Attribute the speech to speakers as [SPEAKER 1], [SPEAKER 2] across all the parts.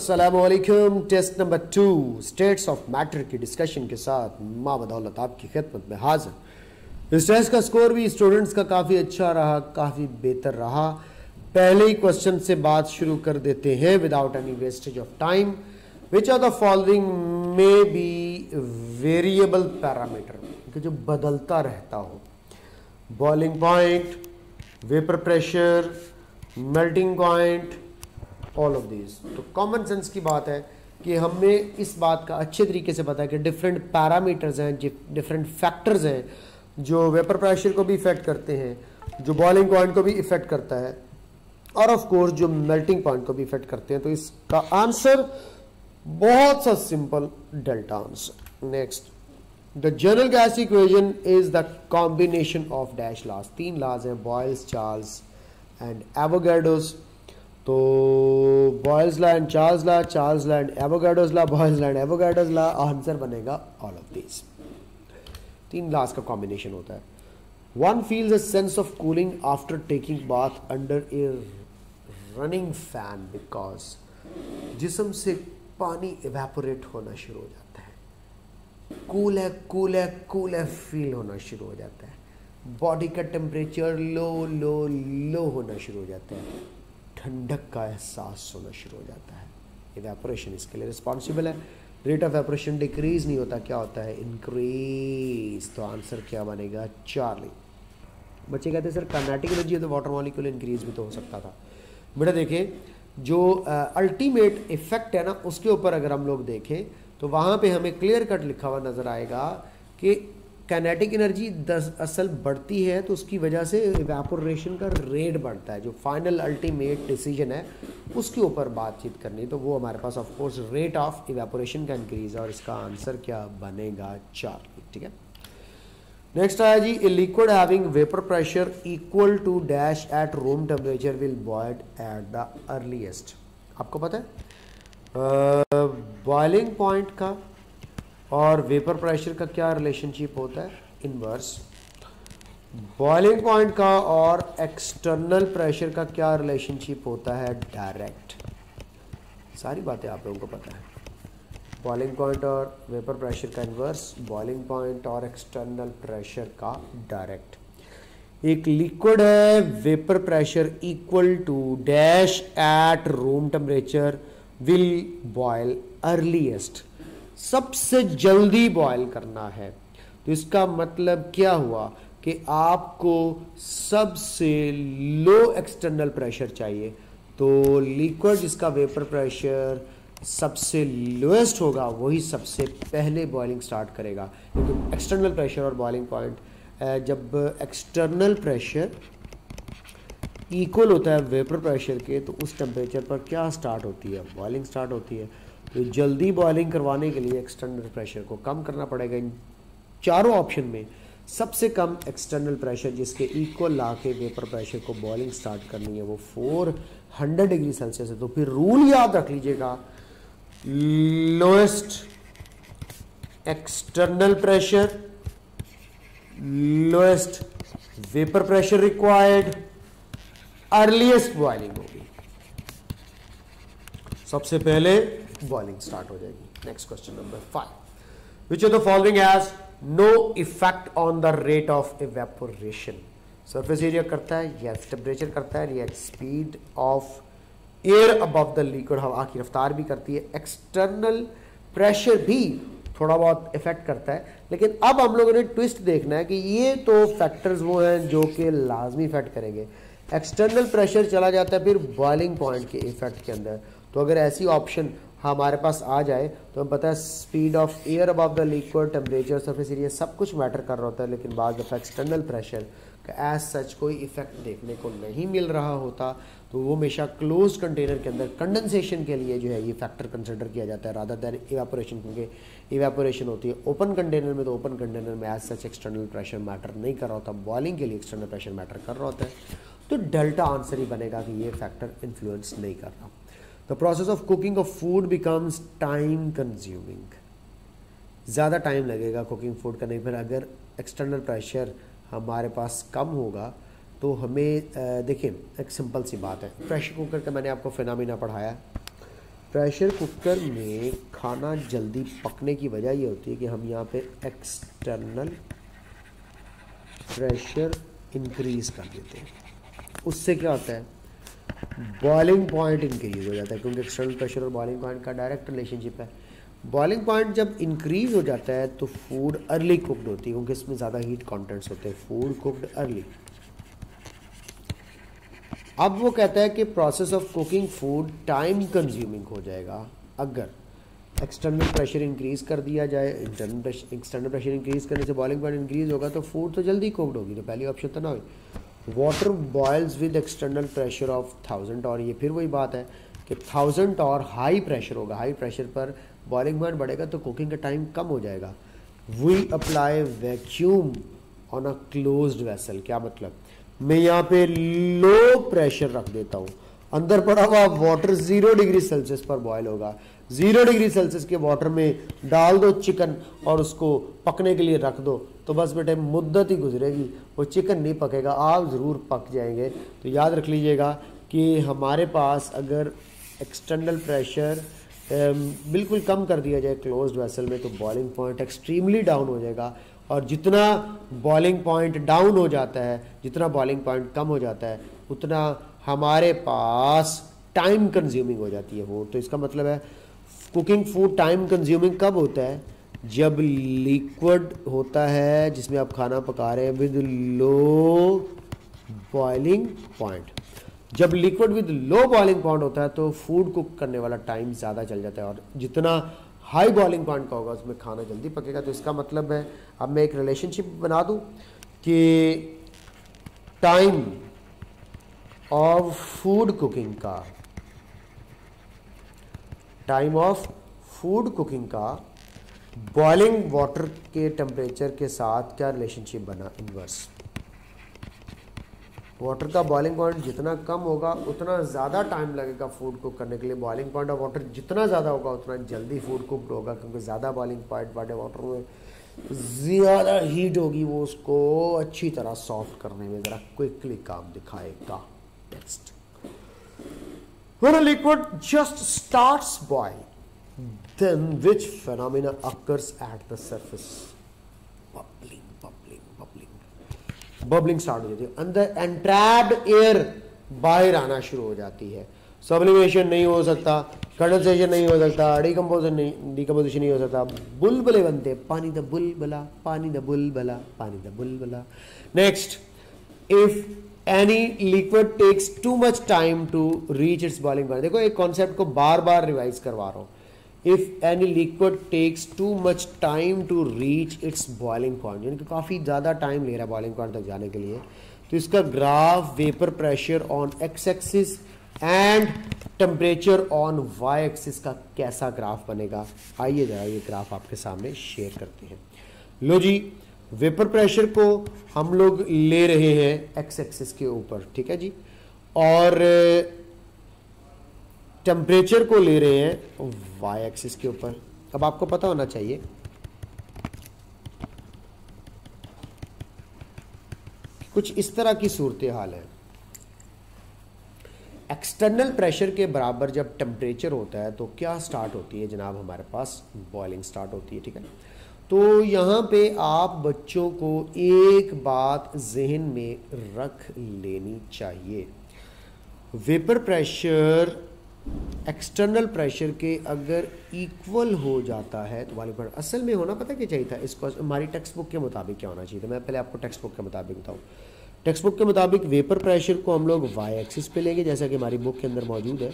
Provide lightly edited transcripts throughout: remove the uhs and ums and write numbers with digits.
[SPEAKER 1] अस्सलामुअलैकुम। Test number 2 states of matter की discussion के साथ माँ बदौलत आपकी खिदमत में हाजिर। इस टेस्ट का स्कोर भी स्टूडेंट्स का काफ़ी अच्छा रहा, काफ़ी बेहतर रहा। पहले ही क्वेश्चन से बात शुरू कर देते हैं without any wastage of time. Which of the following में बी वेरिएबल पैरामीटर, कि जो बदलता रहता हो। Boiling point, vapour pressure, melting point, all of these. तो कॉमन सेंस की बात है कि हमें इस बात का अच्छे तरीके से पता है कि डिफरेंट पैरामीटर्स हैं, डिफरेंट फैक्टर्स हैं जो वेपर प्रेशर को भी इफेक्ट करते हैं, जो बॉइलिंग पॉइंट को भी इफेक्ट करता है और ऑफ कोर्स जो मेल्टिंग पॉइंट को भी इफेक्ट करते हैं। तो इसका आंसर बहुत सा simple, delta answer. Next, the general gas equation is the combination of dash laws. 3 laws हैं, बॉयल्स, चार्ल्स एंड एवोगाड्रोस। तो Boyle's law and Charles law, Charles law and Avogadro's law, Boyle's law and Avogadro's law. Answer बनेगा all of this. 3 laws का combination होता है। One feels a sense of cooling after taking bath under a running fan because जिस्म से पानी evaporate होना शुरू हो जाता है। कूल है, कूल है, कूल है फील होना शुरू हो जाता है। बॉडी का टेम्परेचर लो लो लो होना शुरू हो जाता है। ठंडक का एहसास होना शुरू हो जाता है। इवेपोरेशन इसके लिए रिस्पॉन्सिबल है। रेट ऑफ इवेपोरेशन डिक्रीज नहीं होता, क्या होता है? इंक्रीज। तो आंसर क्या बनेगा? चार्ली। बच्चे कहते हैं सर काइनेटिक एनर्जी है तो वाटर मॉलिक्यूल इंक्रीज भी तो हो सकता था। बेटा देखिए, जो अल्टीमेट इफेक्ट है ना, उसके ऊपर अगर हम लोग देखें तो वहाँ पे हमें क्लियर कट लिखा हुआ नजर आएगा कि काइनेटिक एनर्जी असल बढ़ती है तो उसकी वजह से इवेपोरेशन का रेट बढ़ता है। जो फाइनल अल्टीमेट डिसीजन है उसके ऊपर बातचीत करनी, तो वो हमारे पास of course rate of evaporation का इंक्रीज है और इसका आंसर क्या बनेगा? 4। ठीक है। नेक्स्ट आया जी, a liquid having vapour pressure equal to dash at room temperature will boil at the earliest. आपको पता है बॉइलिंग पॉइंट का और वेपर प्रेशर का क्या रिलेशनशिप होता है? इनवर्स। बॉइलिंग पॉइंट का और एक्सटर्नल प्रेशर का क्या रिलेशनशिप होता है? डायरेक्ट। सारी बातें आप लोगों को पता है। बॉइलिंग पॉइंट और वेपर प्रेशर का इनवर्स, बॉइलिंग पॉइंट और एक्सटर्नल प्रेशर का डायरेक्ट। एक लिक्विड है, vapour pressure equal to dash at room temperature will boil earliest. सबसे जल्दी बॉयल करना है। तो इसका मतलब क्या हुआ कि आपको सबसे लो एक्सटर्नल प्रेशर चाहिए। तो लिक्विड जिसका वेपर प्रेशर सबसे लोएस्ट होगा वही सबसे पहले बॉइलिंग स्टार्ट करेगा, क्योंकि एक्सटर्नल प्रेशर और बॉइलिंग पॉइंट, जब एक्सटर्नल प्रेशर इक्वल होता है वेपर प्रेशर के तो उस टेम्परेचर पर क्या स्टार्ट होती है? बॉइलिंग स्टार्ट होती है। तो जल्दी बॉइलिंग करवाने के लिए एक्सटर्नल प्रेशर को कम करना पड़ेगा। इन चारों ऑप्शन में सबसे कम एक्सटर्नल प्रेशर जिसके इक्वल ला के वेपर प्रेशर को बॉइलिंग स्टार्ट करनी है वो 400 डिग्री सेल्सियस है। तो फिर रूल याद रख लीजिएगा, lowest external pressure, lowest vapour pressure required, earliest boiling होगी। सबसे पहले बॉइलिंग स्टार्ट हो जाएगी। Next question number 5, which of the following has no effect on the rate of evaporation? Surface area करता है, यस। टेम्परेचर करता है, yes. Speed of air above the liquid, हवा की रफ्तार भी करती है। एक्सटर्नल प्रेशर भी थोड़ा बहुत इफेक्ट करता है। लेकिन अब हम लोगों ने ट्विस्ट देखना है कि ये तो फैक्टर्स वो हैं जो कि लाजमी इफेक्ट करेंगे। एक्सटर्नल प्रेशर चला जाता है फिर बॉइलिंग पॉइंट के इफेक्ट के अंदर। तो अगर ऐसी ऑप्शन हमारे पास आ जाए तो हम पता है speed of air above the liquid, temperature, surface area सब कुछ मैटर कर रहा होता है, लेकिन बाद दफ़ा एक्सटर्नल प्रेशर का एज सच कोई इफेक्ट देखने को नहीं मिल रहा होता। तो वो हमेशा क्लोज कंटेनर के अंदर कंडेंसेशन के लिए जो है ये फैक्टर कंसिडर किया जाता है रादर दैन इवेपोरेशन, क्योंकि इवेपोरेशन होती है ओपन कंटेनर में। तो ओपन कंटेनर में as such external pressure matter नहीं कर रहा होता, बॉइलिंग के लिए एक्सटर्नल प्रेशर मैटर कर रहा होता है। तो डेल्टा आंसर ही बनेगा कि ये फैक्टर इन्फ्लुएंस नहीं कर रहा। The process of cooking of food becomes time consuming. ज़्यादा टाइम लगेगा कुकिंग फूड करने पर अगर एक्सटर्नल प्रेशर हमारे पास कम होगा तो हमें देखिए एक सिंपल सी बात है। प्रेशर कुकर का मैंने आपको फिनोमेना पढ़ाया प्रेशर कुकर में खाना जल्दी पकने की वजह ये होती है कि हम यहाँ पे एक्सटर्नल प्रेशर इंक्रीज कर देते हैं। उससे क्या होता है, बॉइलिंग पॉइंट इंक्रीज हो जाता है, क्योंकि एक्सटर्नल प्रेशर और बॉइलिंग पॉइंट का डायरेक्ट रिलेशनशिप है। बॉइलिंग पॉइंट जब इंक्रीज हो जाता है तो फूड अर्ली कुक्ड होती है, क्योंकि इसमें ज़्यादा हीट कंटेंट्स होते हैं। Food cooked early. अब वो कहता है कि process of cooking food time consuming हो जाएगा अगर एक्सटर्नल प्रेशर इंक्रीज कर दिया जाए। एक्सटर्नल प्रेशर इंक्रीज करने से बॉइलिंग पॉइंट इंक्रीज होगा तो फूड तो जल्दी कुक्ड होगी, तो पहली ऑप्शन तो ना हुई। Water boils with external pressure of 1000 और ये फिर वही बात है कि 1000 और हाई प्रेशर होगा, हाई प्रेशर पर बॉइलिंग पॉइंट बढ़ेगा तो कुकिंग का टाइम कम हो जाएगा। We apply vacuum on a closed vessel. क्या मतलब, मैं यहाँ पे लो प्रेशर रख देता हूँ, अंदर पड़ा हुआ वाटर 0 डिग्री सेल्सियस पर बॉयल होगा। 0 डिग्री सेल्सियस के वाटर में डाल दो चिकन और उसको पकने के लिए रख दो, तो बस बेटे मुद्दत ही गुजरेगी, वो चिकन नहीं पकेगा, आप ज़रूर पक जाएंगे। तो याद रख लीजिएगा कि हमारे पास अगर एक्सटर्नल प्रेशर बिल्कुल कम कर दिया जाए क्लोज्ड वेसल में तो बॉइलिंग पॉइंट एक्सट्रीमली डाउन हो जाएगा। और जितना बॉइलिंग पॉइंट डाउन हो जाता है, जितना बॉइलिंग पॉइंट कम हो जाता है, उतना हमारे पास टाइम कंज्यूमिंग हो जाती है वो। तो इसका मतलब है कुकिंग फूड टाइम कंज्यूमिंग कब होता है, जब लिक्विड होता है जिसमें आप खाना पका रहे हैं विद लो बॉइलिंग पॉइंट। जब liquid with low boiling point होता है तो फूड कुक करने वाला टाइम ज़्यादा चल जाता है, और जितना हाई बॉइलिंग पॉइंट का होगा उसमें खाना जल्दी पकेगा। तो इसका मतलब है, अब मैं एक रिलेशनशिप बना दूं कि टाइम ऑफ फूड कुकिंग का, टाइम ऑफ फूड कुकिंग का बॉइलिंग वाटर के टेम्परेचर के साथ क्या रिलेशनशिप बना, इनवर्स। वाटर का बॉइलिंग पॉइंट जितना कम होगा उतना ज़्यादा टाइम लगेगा फूड कुक करने के लिए। बॉइलिंग पॉइंट ऑफ वाटर जितना ज़्यादा होगा उतना जल्दी फूड कुकड होगा, क्योंकि ज़्यादा बॉइलिंग पॉइंट वाले वाटर में ज़्यादा हीट होगी, वो उसको अच्छी तरह सॉफ्ट करने में ज़रा क्विकली काम दिखाएगा। Next, when a liquid just starts boil, then which phenomena occurs at the surface? Bubbling start हो जाती है, अंदर एंट्रैप्ड एयर बाहर आना शुरू हो जाती है। सब्लिमेशन नहीं हो सकता, कंडेंसेशन नहीं हो सकता, डिकम्पोजिशन नहीं हो सकता, बुलबुले बनते, पानी द बुलबुला, पानी द बुलबुला, पानी द बुलबुला। Next, if any liquid takes too much time to reach its boiling point. देखो एक कॉन्सेप्ट को बार बार रिवाइज करवा रहा हूं। If any liquid takes too much time to reach its boiling point, यानी कि काफ़ी ज़्यादा टाइम ले रहा है बॉइलिंग पॉइंट तक जाने के लिए, तो इसका graph vapour pressure on X axis and temperature on Y axis का कैसा ग्राफ बनेगा, आइए जरा ये ग्राफ आपके सामने शेयर करते हैं। लो जी, वेपर प्रेशर को हम लोग ले रहे हैं एक्स एक्सिस के ऊपर, ठीक है जी, और टेम्परेचर को ले रहे हैं वाई एक्सिस के ऊपर। अब आपको पता होना चाहिए कुछ इस तरह की सूरत हाल है। एक्सटर्नल प्रेशर के बराबर जब टेम्परेचर होता है तो क्या स्टार्ट होती है जनाब, हमारे पास बॉइलिंग स्टार्ट होती है, ठीक है। तो यहाँ पे आप बच्चों को एक बात जहन में रख लेनी चाहिए, वेपर प्रेशर एक्सटर्नल प्रेशर के अगर इक्वल हो जाता है तो वाली पर असल में होना पता क्या चाहिए था, इसको हमारी टेक्स्ट बुक के मुताबिक क्या होना चाहिए था। मैं पहले आपको टेक्स्ट बुक के मुताबिक बताऊँ। टेक्स्ट बुक के मुताबिक वेपर प्रेशर को हम लोग वाई एक्सिस पे लेंगे जैसा कि हमारी बुक के अंदर मौजूद है,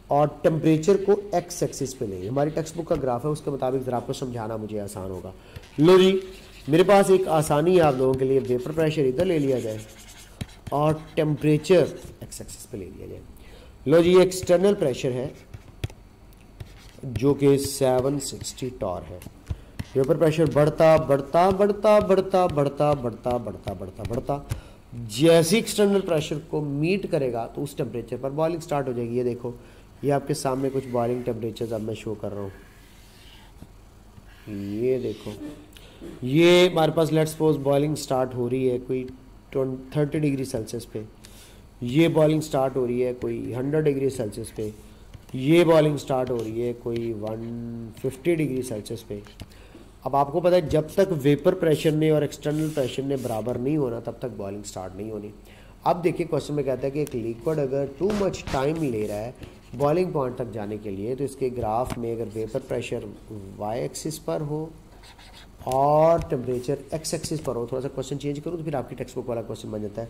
[SPEAKER 1] और टेम्परेचर को एक्स एक्सिस पे लेंगे। हमारी टेक्स्ट बुक का ग्राफ है, उसके मुताबिक ज़रा आपको समझाना मुझे आसान होगा। लो जी, मेरे पास एक आसानी है आप लोगों के लिए, वेपर प्रेशर इधर ले लिया जाए और टेम्परेचर एक्स एक्सिस पे ले लिया जाए। लो जी, एक्सटर्नल प्रेशर है जो कि 760 टॉर है। वेपर प्रेशर बढ़ता बढ़ता बढ़ता बढ़ता बढ़ता बढ़ता बढ़ता बढ़ता बढ़ता जैसे एक्सटर्नल प्रेशर को मीट करेगा तो उस टेम्परेचर पर बॉइलिंग स्टार्ट हो जाएगी। ये देखो, ये आपके सामने कुछ बॉइलिंग टेम्परेचर अब मैं शो कर रहा हूँ। ये देखो, ये हमारे पास लेट्स सपोज बॉइलिंग स्टार्ट हो रही है कोई 30 डिग्री सेल्सियस पे, ये बॉइलिंग स्टार्ट हो रही है कोई 100 डिग्री सेल्सियस पे, ये बॉइलिंग स्टार्ट हो रही है कोई 150 डिग्री सेल्सियस पे। अब आपको पता है जब तक वेपर प्रेशर ने और एक्सटर्नल प्रेशर ने बराबर नहीं होना तब तक बॉइलिंग स्टार्ट नहीं होनी। अब देखिए क्वेश्चन में कहता है कि एक लिक्विड अगर टू मच टाइम ले रहा है बॉइलिंग पॉइंट तक जाने के लिए, तो इसके ग्राफ में अगर वेपर प्रेशर वाई एक्सिस पर हो और टेम्परेचर एक्स एक्सिस पर हो, थोड़ा सा क्वेश्चन चेंज करूँ तो फिर आपकी टेक्स्ट बुक वाला क्वेश्चन बन जाता है,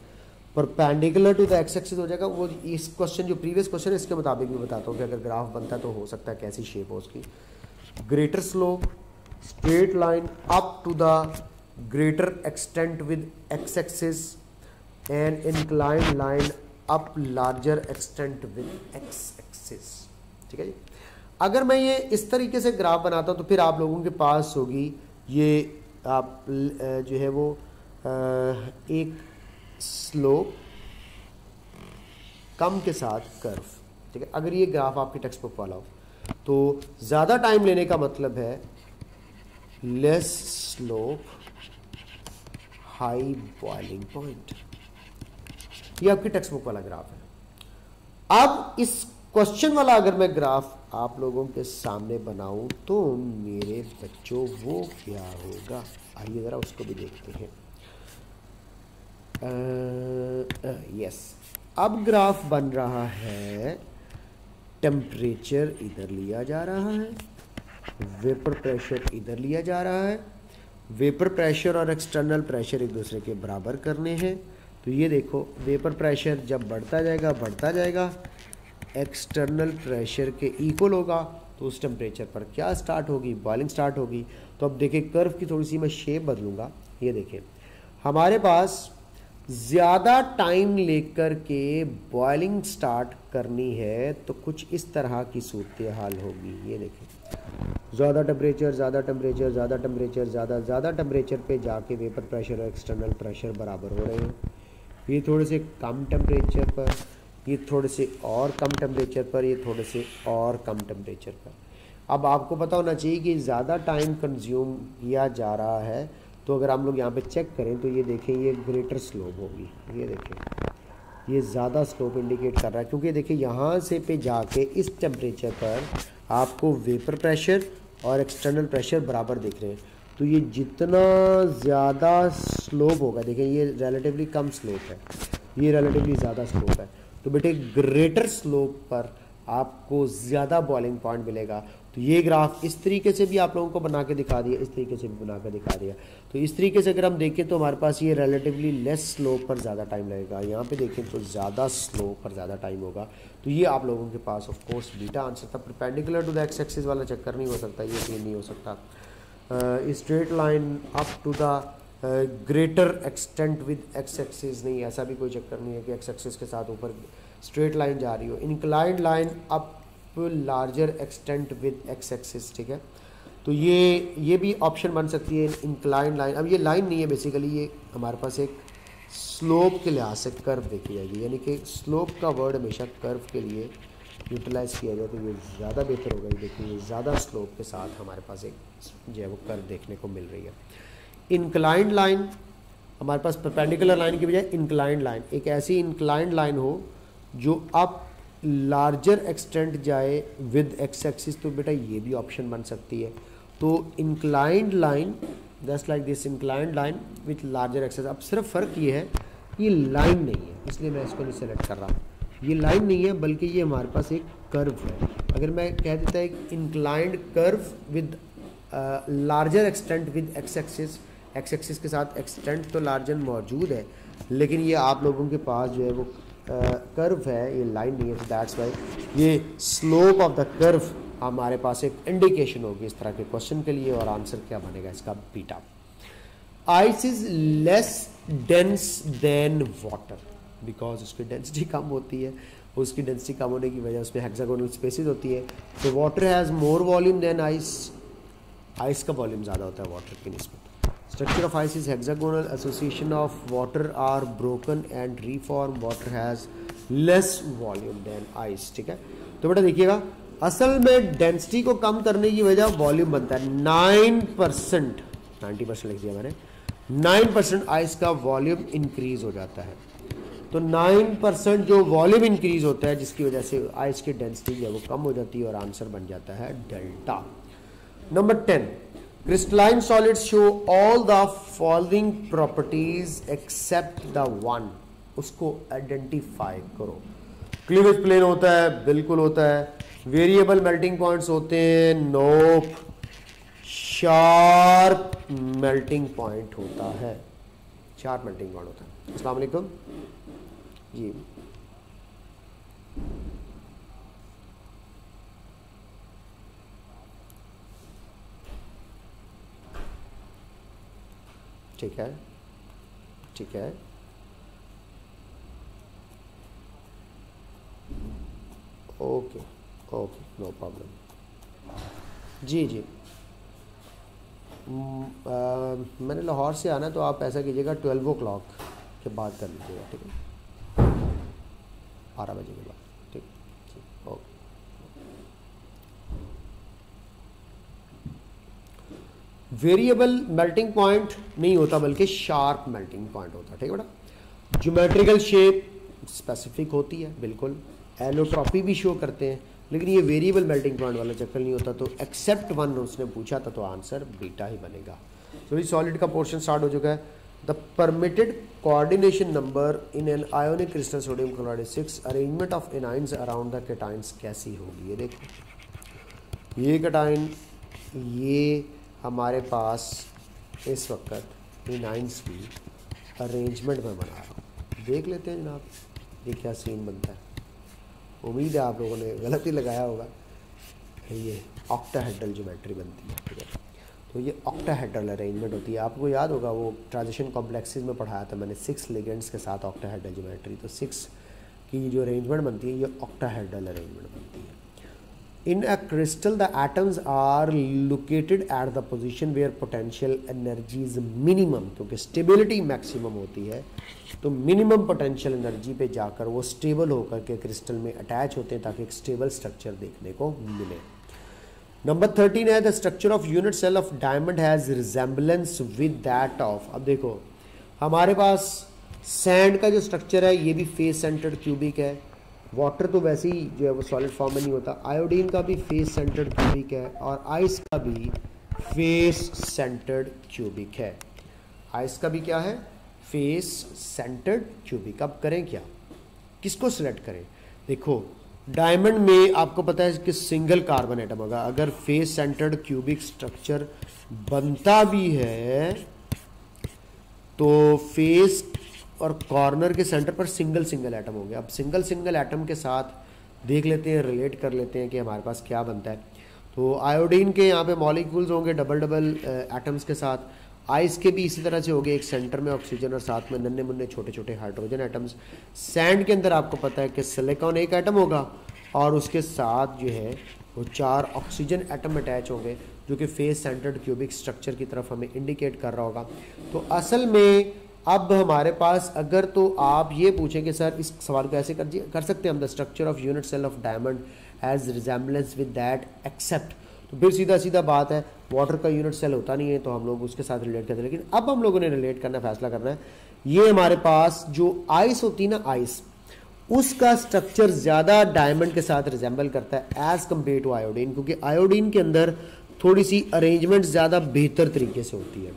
[SPEAKER 1] perpendicular to the X axis हो जाएगा। वो इस क्वेश्चन जो प्रीवियस क्वेश्चन है इसके मुताबिक भी बताता हूँ कि अगर ग्राफ बनता है तो हो सकता है कैसी शेप हो उसकी। Greater slope, straight line up to the greater extent with X axis and inclined line up larger extent with X axis. ठीक है जी। अगर मैं ये इस तरीके से ग्राफ बनाता हूँ तो फिर आप लोगों के पास होगी ये आप जो है वो एक स्लोप कम के साथ कर्व। ठीक है, अगर ये ग्राफ आपकी टेक्स्ट बुक वाला हो तो ज़्यादा टाइम लेने का मतलब है less slope high boiling point. ये आपकी टेक्स्ट बुक वाला ग्राफ है। अब इस क्वेश्चन वाला अगर मैं ग्राफ आप लोगों के सामने बनाऊं तो मेरे बच्चों वो क्या होगा, आइए ज़रा उसको भी देखते हैं। यस, अब ग्राफ बन रहा है, टेम्परेचर इधर लिया जा रहा है, वेपर प्रेशर इधर लिया जा रहा है, वेपर प्रेशर और एक्सटर्नल प्रेशर एक दूसरे के बराबर करने हैं। तो ये देखो वेपर प्रेशर जब बढ़ता जाएगा एक्सटर्नल प्रेशर के इक्वल होगा तो उस टेम्परेचर पर क्या स्टार्ट होगी, बॉइलिंग स्टार्ट होगी। तो अब देखिए कर्व की थोड़ी सी मैं शेप बदलूंगा। ये देखिए हमारे पास ज़्यादा टाइम लेकर के बॉइलिंग स्टार्ट करनी है तो कुछ इस तरह की सूरत हाल होगी। ये देखिए ज़्यादा टेम्परेचर पे जाके वेपर प्रेशर और एक्सटर्नल प्रेशर बराबर हो रहे हैं। ये थोड़े से कम टेम्परेचर पर, ये थोड़े से और कम टेम्परेचर पर, ये थोड़े से और कम टेम्परेचर पर। अब आपको पता होना चाहिए कि ज़्यादा टाइम कंज्यूम किया जा रहा है, तो अगर हम लोग यहाँ पे चेक करें तो ये देखें ये ग्रेटर स्लोप होगी। ये देखें ये ज़्यादा स्लोप इंडिकेट कर रहा है, क्योंकि देखिए यहाँ से पे जाके इस टेम्परेचर पर आपको वेपर प्रेशर और एक्सटर्नल प्रेशर बराबर दिख रहे हैं। तो ये जितना ज़्यादा स्लोप होगा, देखिए ये रिलेटिवली कम स्लोप है, ये रिलेटिवली ज़्यादा स्लोप है, तो बेटे ग्रेटर स्लोप पर आपको ज़्यादा बॉइलिंग पॉइंट मिलेगा। तो ये ग्राफ इस तरीके से भी आप लोगों को बना के दिखा दिया, इस तरीके से भी बना के दिखा दिया। तो इस तरीके से अगर हम देखें तो हमारे पास ये रिलेटिवली लेस स्लोप पर ज़्यादा टाइम लगेगा, यहाँ पे देखें तो ज़्यादा स्लोप पर ज़्यादा टाइम होगा। तो ये आप लोगों के पास ऑफ कोर्स बीटा आंसर था। Perpendicular to the X axis वाला चक्कर नहीं हो सकता, ये सीन नहीं हो सकता। Straight line up to the greater extent with X axis, नहीं ऐसा भी कोई चक्कर नहीं है कि एक्स एक्सिस के साथ ऊपर स्ट्रेट लाइन जा रही हो। Inclined line up larger extent with X axis. ठीक है, तो ये भी ऑप्शन बन सकती है इंक्लाइंड लाइन। अब ये लाइन नहीं है बेसिकली, ये हमारे पास एक स्लोप के लिहाज से कर्व देखी जाएगी, यानी कि स्लोप का वर्ड हमेशा कर्व के लिए यूटिलाइज किया जाए तो ये ज़्यादा बेहतर होगा। देखिए ये ज़्यादा स्लोप के साथ हमारे पास एक जो है वो कर्व देखने को मिल रही है। इंक्लाइंड लाइन हमारे पास परपेंडिकुलर लाइन की बजाय इंक्लाइंड लाइन, एक ऐसी इंक्लाइंड लाइन हो जो अप लार्जर एक्सटेंट जाए विद एक्स एक्सिस, तो बेटा ये भी ऑप्शन बन सकती है। तो inclined line just like this, inclined line with larger axis. अब सिर्फ फ़र्क ये है ये लाइन नहीं है, इसलिए मैं इसको नहीं सेलेक्ट कर रहा। ये लाइन नहीं है बल्कि ये हमारे पास एक कर्व है। अगर मैं कह देता है inclined curve with larger extent with X axis, x axis के साथ एक्सटेंट तो लार्जर मौजूद है लेकिन ये आप लोगों के पास जो है वो कर्व है, ये लाइन नहीं है। तो दैट्स वाई ये स्लोप ऑफ द कर्व हमारे पास एक इंडिकेशन होगी इस तरह के क्वेश्चन के लिए। और आंसर क्या बनेगा इसका, beta. Ice is less dense then water because उसकी डेंसिटी कम होती है, उसकी डेंसिटी कम होने की वजह उसमें हेक्सागोनल स्पेसिस होती है। तो water has more volume than ice, ice का वॉल्यूम ज़्यादा होता है वाटर की निस्बत। Structure of ice is hexagonal. Association of water are broken and reform. Water has less volume than ice. ठीक है, तो बेटा देखिएगा असल में डेंसिटी को कम करने की वजह वॉल्यूम बनता है। 9%, 90% लिख दिया मैंने, 9% आइस का वॉल्यूम इंक्रीज हो जाता है। तो 9% जो वॉल्यूम इंक्रीज होता है जिसकी वजह से आइस की डेंसिटी जो है वो कम हो जाती है और आंसर बन जाता है delta. Number 10, crystalline solids show all the following properties except the one. उसको आइडेंटिफाई करो। क्लीवेज प्लेन होता है, बिल्कुल होता है। वेरिएबल मेल्टिंग पॉइंट्स होते हैं, नोप। शार्प मेल्टिंग पॉइंट होता है, शार्प मेल्टिंग पॉइंट होता है। अस्सलाम वालेकुम जी। ठीक है, ठीक है। Okay okay, no problem. जी जी, मैंने लाहौर से आना, तो आप ऐसा कीजिएगा 12 o'clock के बाद कर लीजिएगा, ठीक है, 12 बजे के बाद, ठीक जी, ओके। वेरिएबल मेल्टिंग पॉइंट नहीं होता बल्कि शार्प मेल्टिंग पॉइंट होता है, ठीक है बेटा। ज्योमेट्रिकल शेप स्पेसिफिक होती है, बिल्कुल। एलोट्रॉपी भी शो करते हैं, लेकिन ये वेरिएबल मेल्टिंग पॉइंट वाला चक्कर नहीं होता। तो एक्सेप्ट वन उसने पूछा था, तो आंसर बीटा ही बनेगा। तो सॉलिड का पोर्शन स्टार्ट हो चुका है। The permitted coordination number in an ionic crystal sodium chloride 6, arrangement of anions around the cations कैसी होगी। ये देखो, ये कैटाइन, ये हमारे पास इस वक्त एनाइंस की अरेंजमेंट में बना रहा हूँ। देख लेते हैं जनाब, ये क्या सीन बनता है। उम्मीद है आप लोगों ने गलत ही लगाया होगा। ये ऑक्टाहेड्रल ज्योमेट्री बनती है, ठीक है। तो ये ऑक्टाहेड्रल अरेंजमेंट होती है। आपको याद होगा वो ट्रांजिशन कॉम्प्लेक्सेस में पढ़ाया था मैंने, 6 लिगेंड्स के साथ ऑक्टाहेड्रल ज्योमेट्री। तो 6 की जो अरेंजमेंट बनती है ये ऑक्टाहेड्रल अरेंजमेंट बनती है। In a crystal the atoms are located at the position where potential energy is minimum, क्योंकि स्टेबिलिटी मैक्सिमम होती है। तो मिनिमम पोटेंशियल एनर्जी पे जाकर वो स्टेबल होकर के क्रिस्टल में अटैच होते हैं ताकि एक स्टेबल स्ट्रक्चर देखने को मिले। नंबर 13 है, the structure of unit cell of diamond has resemblance with that of. अब देखो, हमारे पास सैंड का जो स्ट्रक्चर है ये भी फेस सेंटर्ड क्यूबिक है। वाटर तो वैसे ही जो है वो सॉलिड फॉर्म में नहीं होता। आयोडीन का भी फेस सेंटर्ड क्यूबिक है और आइस का भी फेस सेंटर्ड क्यूबिक है। आइस का भी क्या है? Face centred cubic. अब करें क्या, किसको सिलेक्ट करें? देखो, डायमंड में आपको पता है कि सिंगल कार्बन एटम होगा। अगर फेस सेंटर्ड क्यूबिक स्ट्रक्चर बनता भी है तो फेस और कॉर्नर के सेंटर पर सिंगल सिंगल एटम होंगे। अब सिंगल सिंगल एटम के साथ देख लेते हैं, रिलेट कर लेते हैं कि हमारे पास क्या बनता है। तो आयोडीन के यहाँ पे मॉलिक्यूल्स होंगे डबल डबल एटम्स के साथ। आइस के भी इसी तरह से होंगे, एक सेंटर में ऑक्सीजन और साथ में नन्हे मुन्ने छोटे छोटे हाइड्रोजन एटम्स। सैंड के अंदर आपको पता है कि सिलिकॉन एक एटम होगा और उसके साथ जो है वो 4 ऑक्सीजन एटम अटैच होंगे, जो कि फेस सेंटर्ड क्यूबिक स्ट्रक्चर की तरफ हमें इंडिकेट कर रहा होगा। तो असल में अब हमारे पास, अगर तो आप ये पूछें कि सर इस सवाल को ऐसे कर सकते हैं हम, the structure of unit cell of diamond has resemblance with that except, तो फिर सीधा सीधा बात है, वाटर का यूनिट सेल होता नहीं है तो हम लोग उसके साथ रिलेट करते हैं। लेकिन अब हम लोगों ने रिलेट करना, फैसला करना है, ये हमारे पास जो आइस होती है ना, आइस, उसका स्ट्रक्चर ज़्यादा डायमंड के साथ रिजेंबल करता है एज कम्पेयर टू आयोडीन, क्योंकि आयोडीन के अंदर थोड़ी सी अरेंजमेंट ज़्यादा बेहतर तरीके से होती है।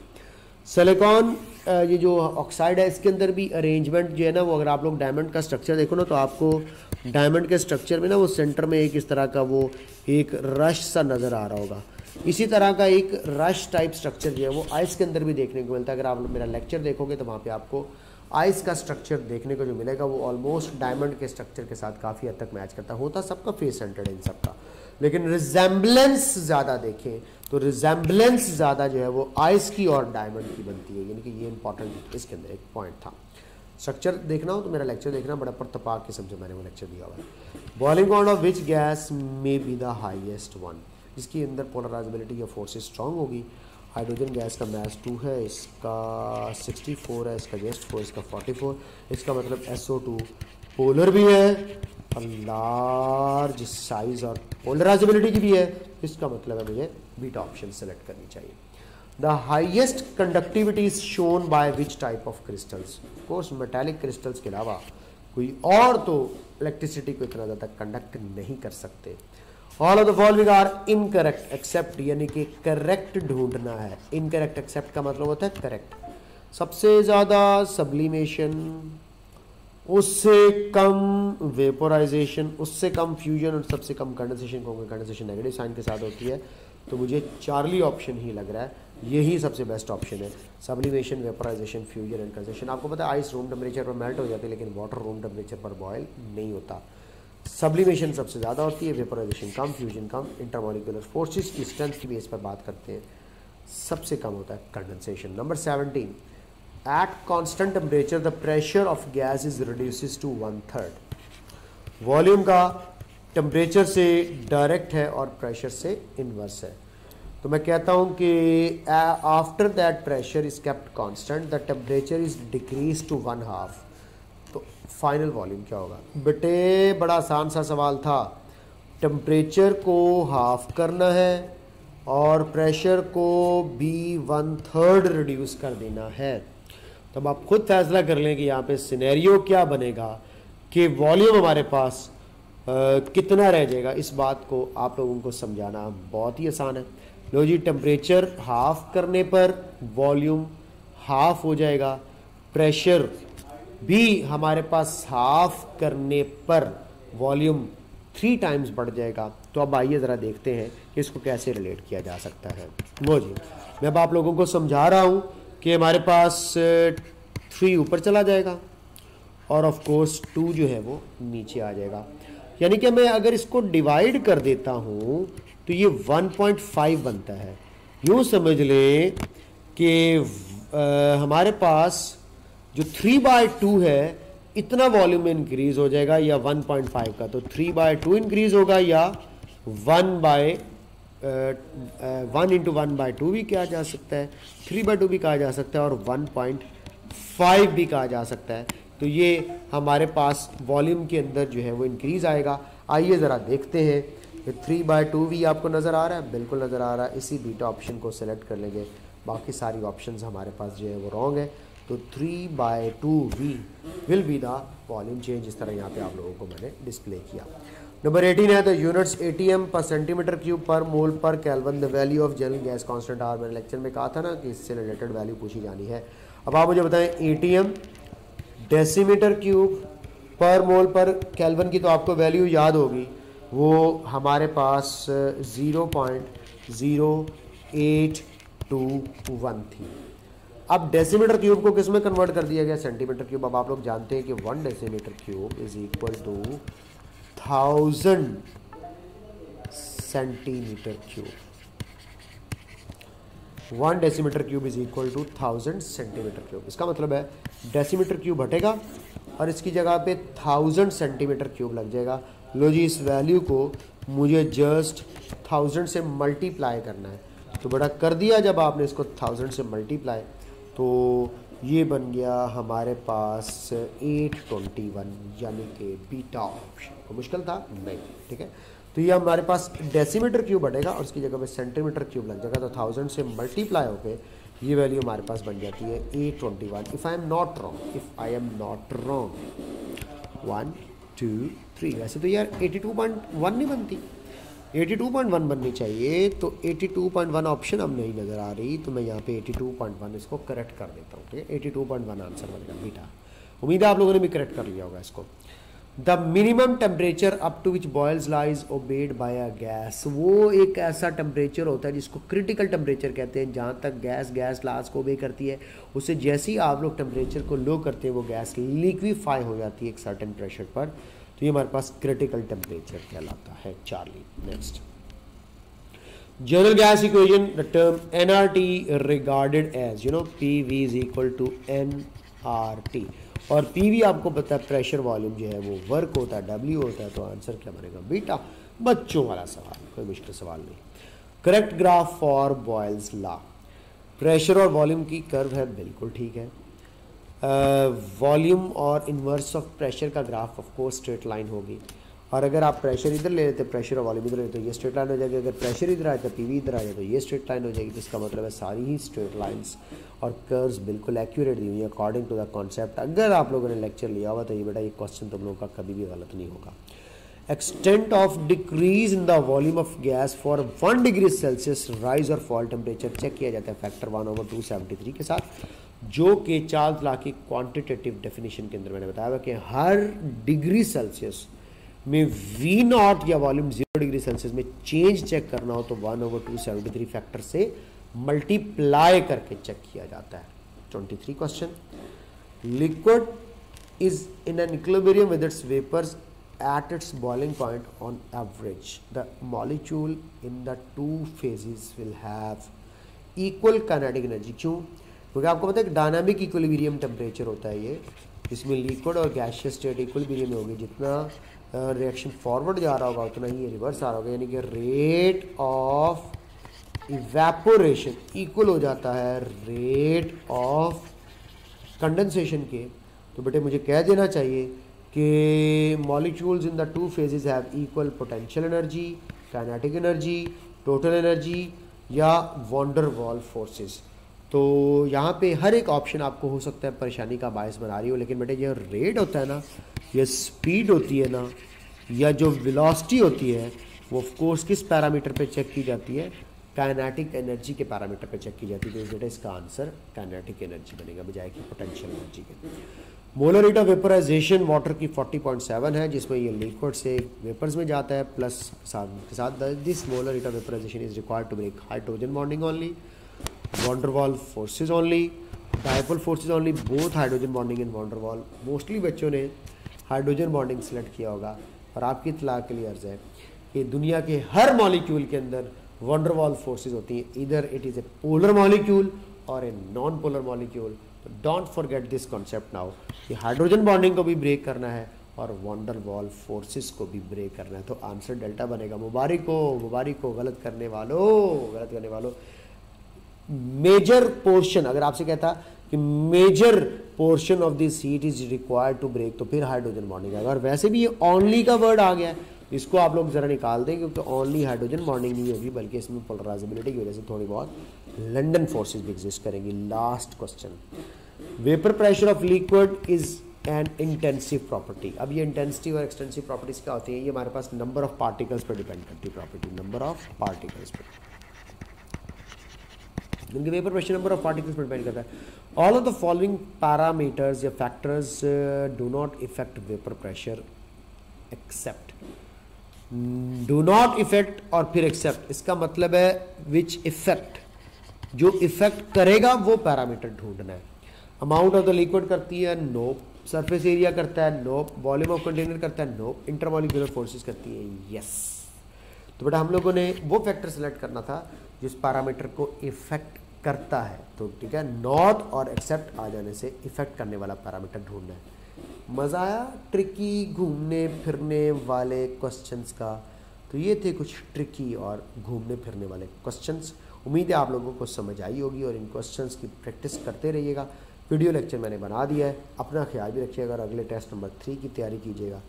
[SPEAKER 1] सिलिकॉन ये जो ऑक्साइड है इसके अंदर भी अरेंजमेंट जो है ना, वो अगर आप लोग डायमंड का स्ट्रक्चर देखो ना, तो आपको डायमंड के स्ट्रक्चर में ना वो सेंटर में एक इस तरह का वो एक रश सा नज़र आ रहा होगा। इसी तरह का एक रश टाइप स्ट्रक्चर जो है वो आइस के अंदर भी देखने को मिलता है। अगर आप मेरा लेक्चर देखोगे तो वहाँ पे आपको आइस का स्ट्रक्चर देखने को जो मिलेगा वो ऑलमोस्ट डायमंड के स्ट्रक्चर के साथ काफ़ी हद तक मैच करता होता। सबका फेस सेंटर्ड है इन सबका, लेकिन रिजेम्बलेंस ज़्यादा देखें तो रिजेम्बलेंस ज़्यादा जो है वो आइस की और डायमंड की बनती है। यानी कि ये इंपॉर्टेंट इसके अंदर एक पॉइंट था। स्ट्रक्चर देखना हो तो मेरा लेक्चर देखना, बड़ा परतपाक किस्म से मैंने वो लेक्चर दिया हुआ है। Boiling point of which gas may be the highest one, जिसकी अंदर पोलराइजेबिलिटी या फोर्स स्ट्रांग होगी। हाइड्रोजन गैस का मास 2 है, इसका 64 है, इसका जस्ट 4, इसका 44। इसका मतलब SO2 पोलर भी है और लार्ज साइज और पोलराइजेबिलिटी की भी है। इसका मतलब है मुझे बीटा ऑप्शन सेलेक्ट करनी चाहिए। The highest conductivity is shown by which type of crystals. Of course metallic crystals के अलावा कोई और तो इलेक्ट्रिसिटी को इतना ज़्यादा कंडक्ट नहीं कर सकते। All of the following are incorrect except, यानी कि करेक्ट ढूंढना है। इनकरेक्ट एक्सेप्ट का मतलब होता है करेक्ट। सबसे ज़्यादा सब्लिमेशन, उससे कम वेपोराइजेशन, उससे कम फ्यूजन और सबसे कम कंडेंसेशन, क्योंकि कंडेंसेशन नेगेटिव साइन के साथ होती है। तो मुझे चार्ली ऑप्शन ही लग रहा है, यही सबसे बेस्ट ऑप्शन है। Sublimation, vaporisation, fusion and condensation. आपको पता है आइस रूम टेम्परेचर पर मेल्ट हो जाती है, लेकिन वाटर रूम टेम्परेचर पर बॉयल नहीं होता। सब्लिमेशन सबसे ज़्यादा होती है, वेपोराइजेशन कम, फ्यूजन कम। इंटरमॉलिक्यूलर फोर्सेस की स्ट्रेंथ की बेस पर बात करते हैं, सबसे कम होता है condensation. Number 17, at constant temperature the pressure of gas is reduces to 1/3। Volume का टेम्परेचर से डायरेक्ट है और प्रेशर से इनवर्स है। तो मैं कहता हूं कि after that pressure is kept constant the temperature is decrease to 1/2। तो फाइनल वॉल्यूम क्या होगा? बेटे बड़ा आसान सा सवाल था। टेम्परेचर को हाफ करना है और प्रेशर को भी 1/3 रिड्यूस कर देना है। तब आप खुद फैसला कर लें कि यहाँ पे सिनेरियो क्या बनेगा कि वॉल्यूम हमारे पास कितना रह जाएगा। इस बात को आप लोगों को समझाना बहुत ही आसान है। लो जी, टेम्परेचर हाफ करने पर वॉल्यूम हाफ हो जाएगा, प्रेशर भी हमारे पास हाफ करने पर वॉल्यूम 3 टाइम्स बढ़ जाएगा। तो अब आइए ज़रा देखते हैं कि इसको कैसे रिलेट किया जा सकता है। लो जी, मैं अब आप लोगों को समझा रहा हूँ कि हमारे पास 3 ऊपर चला जाएगा और ऑफ कोर्स 2 जो है वो नीचे आ जाएगा। यानी कि मैं अगर इसको डिवाइड कर देता हूँ तो ये 1.5 बनता है। यूँ समझ लें कि हमारे पास जो 3/2 है इतना वॉल्यूम में इंक्रीज हो जाएगा, या 1.5 का, तो 3/2 इंक्रीज होगा, या 1 × 1/2 भी कहा जा सकता है, 3/2 भी कहा जा सकता है और 1.5 भी कहा जा सकता है। तो ये हमारे पास वॉल्यूम के अंदर जो है वो इंक्रीज आएगा। आइए ज़रा देखते हैं। 3/2 भी आपको नज़र आ रहा है? बिल्कुल नज़र आ रहा है। इसी बीटा ऑप्शन को सेलेक्ट कर लेंगे, बाकी सारी ऑप्शंस हमारे पास जो है वो रॉन्ग है। तो 3/2V will be the volume change. इस तरह यहाँ पे आप लोगों को मैंने डिस्प्ले किया। नंबर 18 है द यूनिट्स ATM पर सेंटीमीटर क्यूब पर मोल पर kelvin the value of general gas constant R. मैंने लेक्चर में कहा था ना कि इससे रिलेटेड वैल्यू पूछी जानी है। अब आप मुझे बताएं, ATM डेसीमीटर क्यूब पर मोल पर केल्विन की तो आपको वैल्यू याद होगी, वो हमारे पास 0.0821 थी। अब डेसीमीटर क्यूब को किस में कन्वर्ट कर दिया गया? Centimetre cube. अब आप लोग जानते हैं कि 1 decimetre cube is equal to 1000 centimetre cube. 1 decimetre cube is equal to 1000 centimetre cube. इसका मतलब है डेसीमीटर क्यूब हटेगा और इसकी जगह पे 1000 सेंटीमीटर क्यूब लग जाएगा। लो जी, इस वैल्यू को मुझे जस्ट 1000 से मल्टीप्लाई करना है। तो बड़ा कर दिया जब आपने इसको 1000 से मल्टीप्लाई, तो ये बन गया हमारे पास 821, यानी कि बीटा ऑप्शन। तो मुश्किल था नहीं, ठीक है। तो ये हमारे पास डेसीमीटर क्यूब बढ़ेगा और उसकी जगह पे सेंटीमीटर क्यूब लग जाएगा। तो 1000 से मल्टीप्लाई होके ये वैल्यू हमारे पास बन जाती है 821। If I am not wrong, 1 2 3। वैसे तो यार 82.1 नहीं बनती, 82.1 बननी चाहिए। तो 82.1 ऑप्शन अब नहीं नज़र आ रही, तो मैं यहाँ पे 82.1 इसको करेक्ट कर देता हूँ, ठीक है। 82.1 आंसर बनेगा बीटा। उम्मीद है आप लोगों ने भी करेक्ट कर लिया होगा इसको। The minimum temperature up to which Boyle's law is obeyed by a gas. वो एक ऐसा टेम्परेचर होता है जिसको क्रिटिकल टेम्परेचर कहते हैं, जहाँ तक गैस लास्ट को ओबे करती है। उससे जैसे ही आप लोग टेम्परेचर को लो करते हैं वो गैस लिक्विफाई हो जाती है एक सर्टेन प्रेशर पर। तो ये हमारे पास क्रिटिकल टेम्परेचर कहलाता है। चार्ली, next. General gas equation, the term NRT regarded as PV is equal to NRT। और PV आपको पता है प्रेशर वॉल्यूम जो है वो वर्क होता है, W होता है। तो आंसर क्या बनेगा? बीटा। बच्चों वाला सवाल, कोई मुश्किल सवाल नहीं। Correct graph for Boyle's law. Pressure और वॉल्यूम की कर्व है, बिल्कुल ठीक है। वॉल्यूम और इन्वर्स ऑफ प्रेशर का graph of course straight line होगी। और अगर आप प्रेशर इधर ले लेते, प्रेशर और वॉल्यूम इधर ले तो ये स्ट्रेट लाइन हो जाएगी। अगर प्रेशर इधर आए तो पीवी इधर आ जाए तो ये स्ट्रेट लाइन हो जाएगी। तो इसका मतलब है सारी ही स्ट्रेट लाइंस और कर्व्स बिल्कुल एक्यूरेट दी हुई है अकॉर्डिंग टू द कॉन्सेप्ट। अगर आप लोगों ने लेक्चर लिया हुआ तो ये बेटा ये क्वेश्चन तुम लोगों का कभी भी गलत नहीं होगा। Extent of decrease in the volume of gas for 1 degree Celsius rise और फॉल टेम्परेचर चेक किया जाता है फैक्टर 1/273 के साथ, जो कि चार्ल्स लॉ की क्वांटिटेटिव डेफिनेशन के अंदर मैंने बताया कि हर डिग्री सेल्सियस में वी नॉट या वॉल्यूम 0 डिग्री सेल्सियस में चेंज चेक करना हो तो 1/273 फैक्टर से मल्टीप्लाई करके चेक किया जाता है। 23 question, liquid is in an equilibrium with its vapours at its boiling point on average the molecule in the two phases will have equal kinetic energy। क्यों? क्योंकि आपको पता है कि डायनामिक इक्विलिब्रियम टेम्परेचर होता है ये, इसमें लिक्विड और गैसियस स्टेट इक्विलिब्रियम में होगी। जितना रिएक्शन फॉरवर्ड जा रहा होगा उतना ही रिवर्स आ रहा होगा, यानी कि रेट ऑफ इवेपोरेशन इक्वल हो जाता है रेट ऑफ कंडेंसेशन के। तो बेटे मुझे कह देना चाहिए कि molecules in the two phases have equal potential energy, kinetic energy, total energy या वॉन्डर वॉल फोर्सेस। तो यहाँ पे हर एक ऑप्शन आपको हो सकता है परेशानी का बायस बना रही हो, लेकिन बेटे ये रेट होता है ना, ये स्पीड होती है ना, या जो वेलोसिटी होती है वो ऑफ कोर्स किस पैरामीटर पे चेक की जाती है? काइनेटिक एनर्जी के पैरामीटर पे चेक की जाती है। तो बेटा इसका आंसर काइनेटिक एनर्जी बनेगा बजाय कि पोटेंशियल एनर्जी के। Molar rate of vaporisation water की 40.7 है, जिसमें ये लिक्विड से वेपर्स में जाता है प्लस के साथ this molar rate of vaporisation is required to break hydrogen bonding only, van der Waals forces only, dipole forces only, both hydrogen bonding and van der Waals. Mostly बच्चों ने हाइड्रोजन बॉन्डिंग सेलेक्ट किया होगा, और आपकी इत्तला के लिए अर्ज है कि दुनिया के हर मॉलिक्यूल के अंदर वॉन्डरवॉल फोर्सेज होती हैं, इधर it is a polar molecule और a non polar molecule. Don't forget this concept now कि हाइड्रोजन बॉन्डिंग को भी ब्रेक करना है और वॉन्डर वॉल फोर्सेस को भी ब्रेक करना है। तो आंसर डेल्टा बनेगा। मुबारक हो गलत करने वालों। मेजर पोर्शन, अगर आपसे कहता कि major portion of this heat is required to break, तो फिर हाइड्रोजन बॉन्डिंग आएगा। और वैसे भी ये ओनली का वर्ड आ गया है, इसको आप लोग जरा निकाल दें, क्योंकि ओनली हाइड्रोजन बॉन्डिंग नहीं होगी, बल्कि इसमें पोलराइजेबिलिटी की वजह से थोड़ी बहुत लंडन फोर्सेस भी एग्जिस्ट करेंगी। Last question, vapour pressure of liquid is an intensive property. अब ये इंटेंसिटी और एक्सटेंसिव प्रॉपर्टीज क्या होती हैं? ये हमारे पास नंबर ऑफ पार्टिकल्स पर डिपेंड करती है प्रॉपर्टी, नंबर ऑफ पार्टिकल्स पर, क्योंकि vapour pressure number of particles पर डिपेंड करता है। All of the following parameters या factors do not effect vapour pressure except. Do not effect और फिर एक्सेप्ट, इसका मतलब है विच इफेक्ट, जो इफेक्ट करेगा वो पैरामीटर ढूंढना है। अमाउंट ऑफ द लिक्विड करती है नो, सरफेस एरिया करता है नो, वॉल्यूम ऑफ कंटेनर करता है नो, इंटरमॉलिक्यूलर फोर्सेस करती है यस। तो बेटा हम लोगों ने वो फैक्टर सेलेक्ट करना था जिस पैरामीटर को इफेक्ट करता है। तो ठीक है, नॉट और एक्सेप्ट आ जाने से इफेक्ट करने वाला पैरामीटर ढूंढना है। मज़ा आया ट्रिकी घूमने फिरने वाले क्वेश्चंस का? तो ये थे कुछ ट्रिकी और घूमने फिरने वाले क्वेश्चंस। उम्मीद है आप लोगों को समझ आई होगी और इन क्वेश्चंस की प्रैक्टिस करते रहिएगा। वीडियो लेक्चर मैंने बना दिया है, अपना ख्याल भी रखिएगा और अगले टेस्ट नंबर 3 की तैयारी कीजिएगा।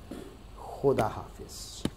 [SPEAKER 1] खुदा हाफिज़।